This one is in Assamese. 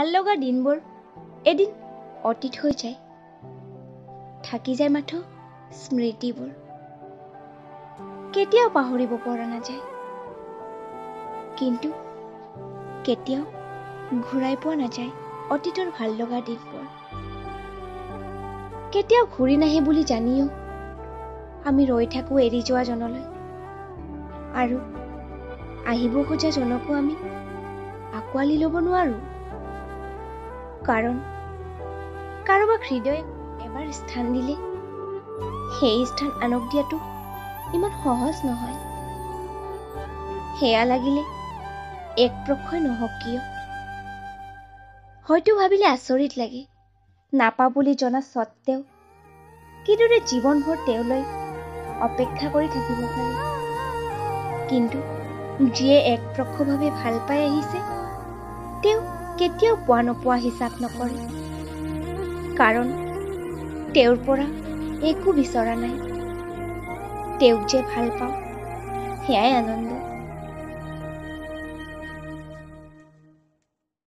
ভাল লগা দিনবোৰ এদিন অতীত হৈ যায়, থাকি যায় মাথো স্মৃতিবোৰ, কেতিয়াও পাহৰিব পৰা নাযায়, কিন্তু কেতিয়াও ঘূৰাই পোৱা নাযায় অতীতৰ ভাল লগা দিনবোৰ। কেতিয়াও ঘূৰি নাহে বুলি জানিও আমি ৰৈ থাকো এৰি যোৱা জনলৈ, আৰু আহিব খোজা জনকো আমি আঁকোৱালি ল'ব নোৱাৰো, কাৰণ কাৰোবাক হৃদয়ে এবাৰ স্থান দিলে সেই স্থান আনক দিয়াটো ইমান সহজ নহয়। সেয়া লাগিলে এক প্ৰক্ষই নহওক কিয়। হয়তো ভাবিলে আচৰিত লাগে, নাপা বুলি জনা স্বত্তেও কিদৰে জীৱনভৰ তেওঁলৈ অপেক্ষা কৰি থাকিব পাৰি। কিন্তু যিয়ে এক প্ৰক্ষভাৱে ভাল পাই আহিছে, তেওঁ কেতিয়াও পোৱা নোপোৱা হিচাপ নকৰে, কাৰণ তেওঁৰ পৰা একো বিচৰা নাই। তেওঁক যে ভাল পাওঁ সেয়াই আনন্দ।